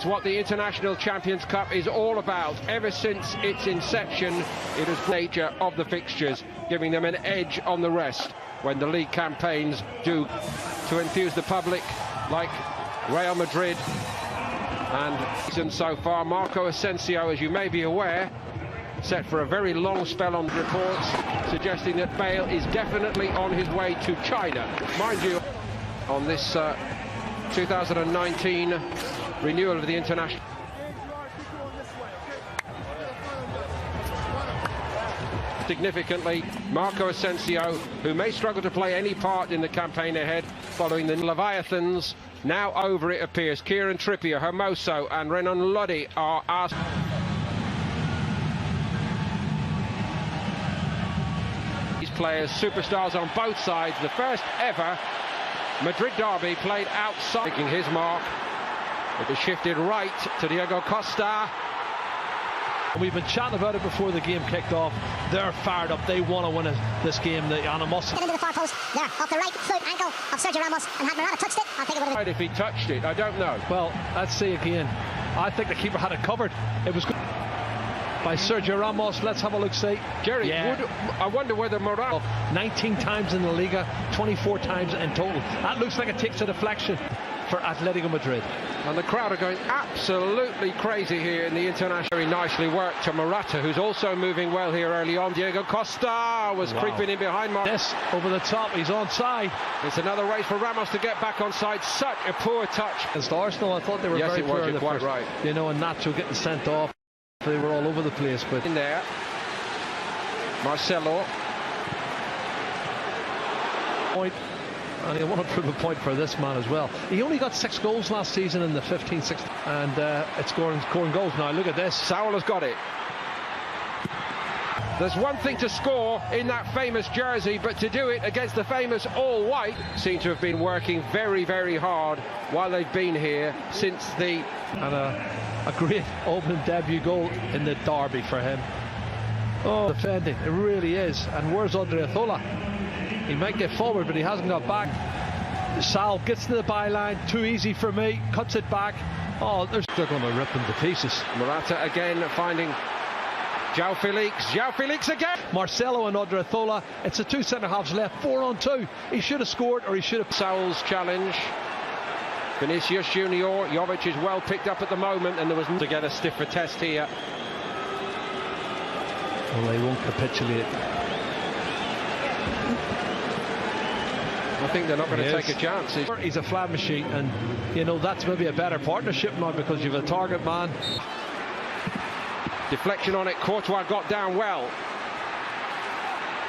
It's what the International Champions Cup is all about. Ever since its inception, it has been the nature of the fixtures, giving them an edge on the rest when the league campaigns do to enthuse the public, like Real Madrid. And so far, Marco Asensio, as you may be aware, set for a very long spell on reports, suggesting that Bale is definitely on his way to China. Mind you, on this 2019 renewal of the international. Significantly, Marco Asensio, who may struggle to play any part in the campaign ahead following the Leviathans, now over it appears. Kieran Trippier, Hermoso and Renan Lodi are asked. These players, superstars on both sides, the first ever Madrid derby played outside. Making his mark, it was shifted right to Diego Costa. We've been chatting about it before the game kicked off. They're fired up. They want to win this game. The Animals. Get into the far post. There, off the right foot ankle of Sergio Ramos. And had Morata touched it, I think it would have been. If he touched it, I don't know. Well, let's see again. I think the keeper had it covered. It was good by Sergio Ramos. Let's have a look. See, Jerry, I wonder whether Morata 19 times in the Liga, 24 times in total. That looks like it takes a deflection for Atletico Madrid. And the crowd are going absolutely crazy here in the international. Very nicely worked to Morata, who's also moving well here early on. Diego Costa was creeping in behind Morata. Yes, over the top, he's onside. It's another race for Ramos to get back onside. Such a poor touch. Against Arsenal, I thought they were very poor. You're quite right. You know, and Nacho getting sent off. They were all over the place. But in there, Marcelo. Point. And he want to prove a point for this man as well. He only got 6 goals last season in the 15-16, and it's scoring goals now. Look at this. Saul has got it. There's one thing to score in that famous jersey, but to do it against the famous all-white seem to have been working very, very hard while they've been here since the... And a great opening debut goal in the derby for him. Oh, defending, it really is. And where's Odriozola? He might get forward, but he hasn't got back. Sal gets to the byline, too easy for me, cuts it back. Oh, they're going to rip them to pieces. Morata again finding João Felix again. Marcelo and Odriozola, it's the 2 centre-halves left, 4-on-2. He should have scored, or he should have... Saul's challenge. Vinicius Junior, Jovic is well picked up at the moment, and there was to get a stiffer test here. Well, they won't capitulate. I think they're not going to take a chance. He's a flat machine, and you know that's maybe a better partnership now because you've a target man. Deflection on it. Courtois got down well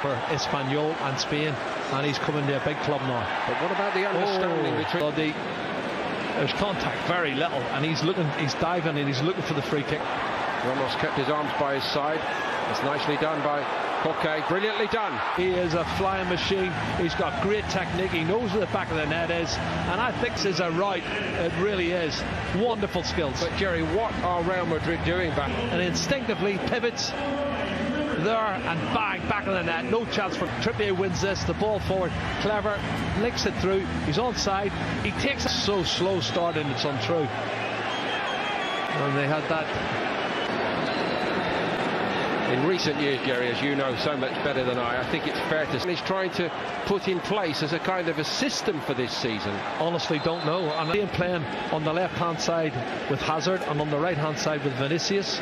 for Espanyol and Spain, and he's coming to a big club now. But what about the understanding between? There's contact, very little, and he's diving and he's looking for the free kick. Ramos kept his arms by his side. It's nicely done by Koke, brilliantly done. He is a flying machine. He's got great technique. He knows where the back of the net is, and I think this is a right. It really is. Wonderful skills. But Jerry, what are Real Madrid doing back? And instinctively pivots there and bang, back of the net. No chance for Trippier. Wins this. The ball forward, clever, links it through. He's onside. He takes a so slow start and it's untrue. And they had that. In recent years, Jerry, as you know so much better than I think it's fair to say he's trying to put in place as a kind of a system for this season. Honestly, don't know. And I'm playing on the left-hand side with Hazard and on the right-hand side with Vinicius.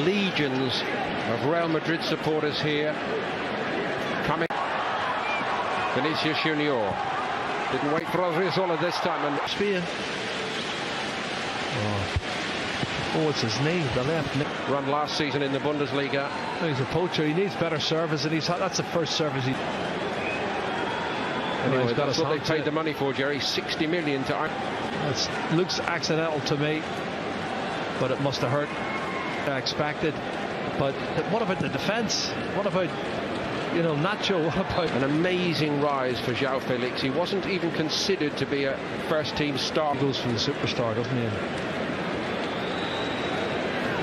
Legions of Real Madrid supporters here. Coming. Vinicius Junior. Didn't wait for Odriozola this time. And Spain. Oh, it's his knee, the left knee. Run last season in the Bundesliga. Oh, he's a poacher. He needs better service, and that's the first service he. Anyway, that's what they paid the money for, Jerry. 60 million to. It looks accidental to me, but it must have hurt. I expected. But what about the defence? What about, you know, Nacho? What about an amazing rise for João Felix? He wasn't even considered to be a first-team star. He goes for the superstar, doesn't he?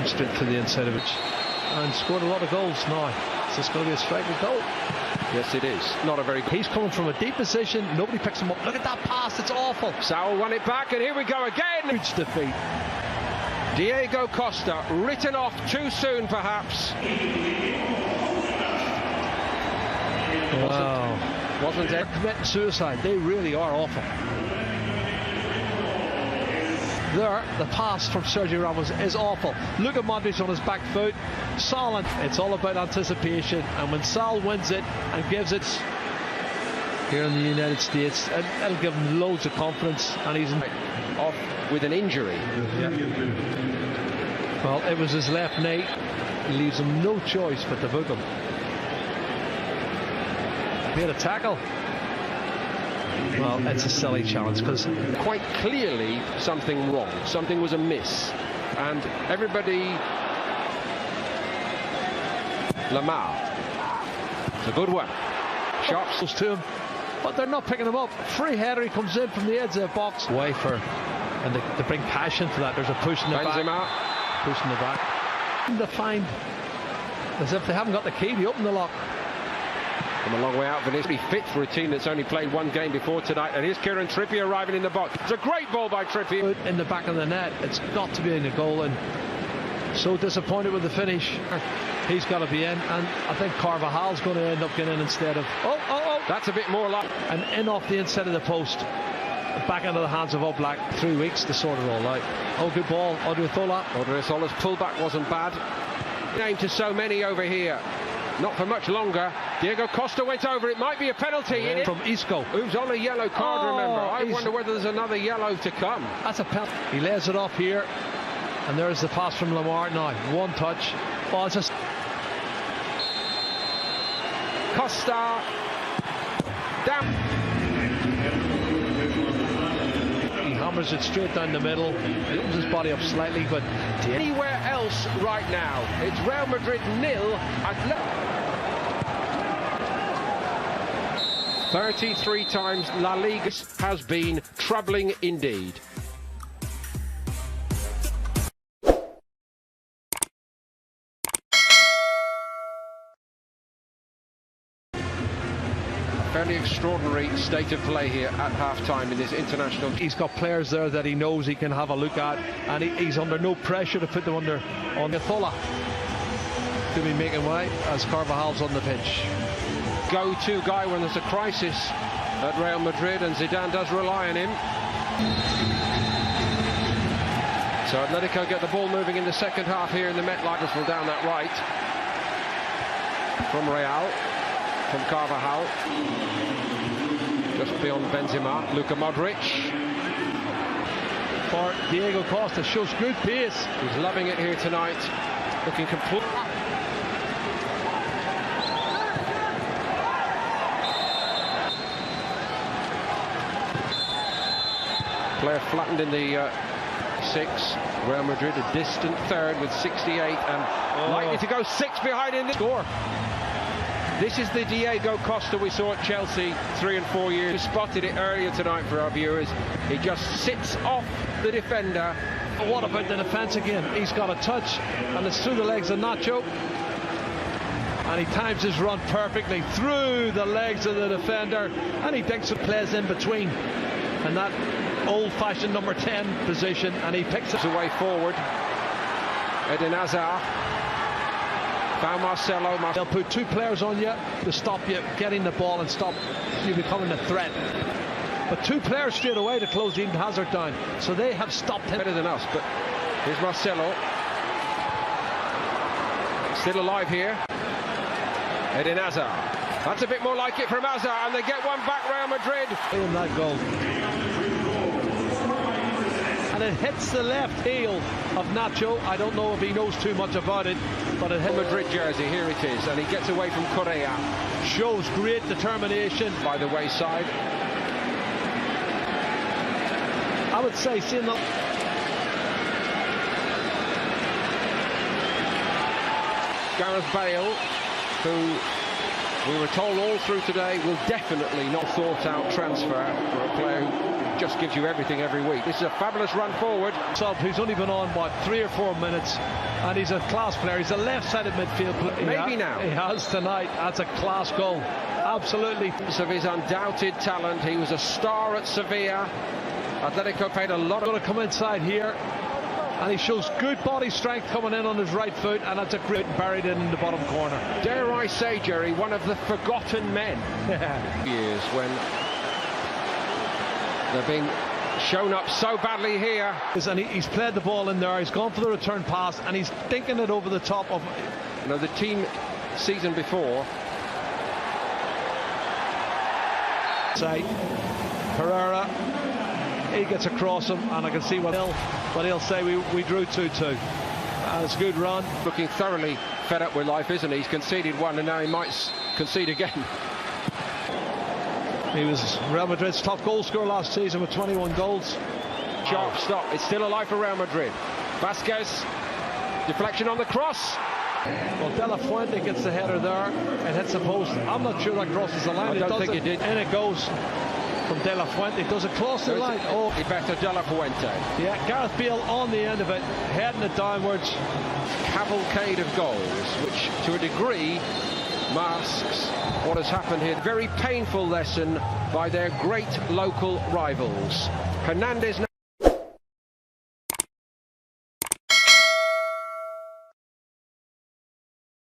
Straight to the inside of it and scored a lot of goals now. Is this going to be a striking goal? Yes, it is. Not a very good. He's coming from a deep position. Nobody picks him up. Look at that pass. It's awful. Saul won it back, and here we go again. Huge defeat. Diego Costa, written off too soon, perhaps. Wow. Wasn't it? Committing suicide. They really are awful. There, the pass from Sergio Ramos is awful. Look at Modric on his back foot. Solid. It's all about anticipation, and when Sal wins it and gives it here in the United States, it'll give him loads of confidence, and he's off with an injury. Yeah. Well, it was his left knee. It leaves him no choice but to book him. Made a tackle. Well, it's a silly challenge because quite clearly something wrong. Something was amiss, and everybody. Lamar. It's a good one. Shots to him, but they're not picking him up. Free header, he comes in from the edge of the box. Wafer, and they bring passion to that. There's a push in the back. Push in the back. They find as if they haven't got the key to open the lock. From a long way out, Vinicius fit for a team that's only played one game before tonight, and here's Kieran Trippier arriving in the box. It's a great ball by Trippier. In the back of the net, it's got to be in the goal, and so disappointed with the finish. He's got to be in, and I think Carvajal's going to end up getting in instead of. Oh! That's a bit more like. And in off the inside of the post, back into the hands of Oblak. 3 weeks to sort it all out. Oh, good ball, Odriozola. Odriozola's pullback wasn't bad. Name to so many over here. Not for much longer. Diego Costa went over. It might be a penalty. From Isco. Who's on a yellow card, remember. I wonder whether there's another yellow to come. That's a penalty. He lays it off here. And there's the pass from Lamar. Now, one touch. Oh, it's just... Costa. Down. He hammers it straight down the middle. He opens his body up slightly, but... Anywhere else right now. It's Real Madrid 0. 33 times La Liga has been troubling indeed. Fairly extraordinary state of play here at half-time in this international. He's got players there that he knows he can have a look at, and he's under no pressure to put them on Odriozola. To be making way as Carvajal's on the pitch. Go-to guy when there's a crisis at Real Madrid, and Zidane does rely on him. So Atletico get the ball moving in the second half here in the MetLife. Will down that right from Real. From Carvajal, just beyond Benzema, Luka Modric. For Diego Costa, shows good pace. He's loving it here tonight, looking complete. Player flattened in the 6. Real Madrid a distant third with 68 and likely to go 6 behind in the score. This is the Diego Costa we saw at Chelsea 3 and 4 years. We spotted it earlier tonight for our viewers. He just sits off the defender. But what about the defence again? He's got a touch, and it's through the legs of Nacho. And he times his run perfectly through the legs of the defender. And he thinks it plays in between. And that old-fashioned number 10 position. And he picks it away forward. Eden Hazard. Found Marcelo. They'll put 2 players on you to stop you getting the ball and stop you becoming a threat. But 2 players straight away to close Eden Hazard down. So they have stopped him. Better than us, but here's Marcelo. Still alive here. Eden Hazard. That's a bit more like it from Hazard, and they get one back, Real Madrid. In that goal. And it hits the left heel of Nacho. I don't know if he knows too much about it, but it hit Madrid jersey. Here it is, and he gets away from Correa. Shows great determination by the wayside. I would say, seeing the Gareth Bale, who We were told all through today will definitely not thought out transfer for a player who just gives you everything every week. This is a fabulous run forward. So he's only been on, what, 3 or 4 minutes, and he's a class player. He's a left-sided midfield player. Maybe now. He has tonight. That's a class goal. Absolutely. Of his undoubted talent, he was a star at Sevilla. Atletico paid a lot of... Going to come inside here, and he shows good body strength coming in on his right foot, and that's a great buried in the bottom corner. Dare I say, Jerry, one of the forgotten men. Years when they're being shown up so badly here. And he's played the ball in there, he's gone for the return pass, and he's thinking it over the top of... You know, the team season before... Say, Pereira, he gets across him, and I can see what he'll say. We drew 2-2. It's a good run. Looking thoroughly fed up with life, isn't he? He's conceded one, and now he might concede again. He was Real Madrid's top goal scorer last season with 21 goals. Sharp stop. It's still alive for Real Madrid. Vasquez, deflection on the cross. Well, De La Fuente gets the header there. It hits the post. I'm not sure that crosses the line. I don't think it did. And it goes from De La Fuente. Does it cross the line? Oh, better De La Fuente. Yeah, Gareth Bale on the end of it, heading it downwards. Cavalcade of goals, which to a degree masks what has happened here. Very painful lesson by their great local rivals. Hernandez.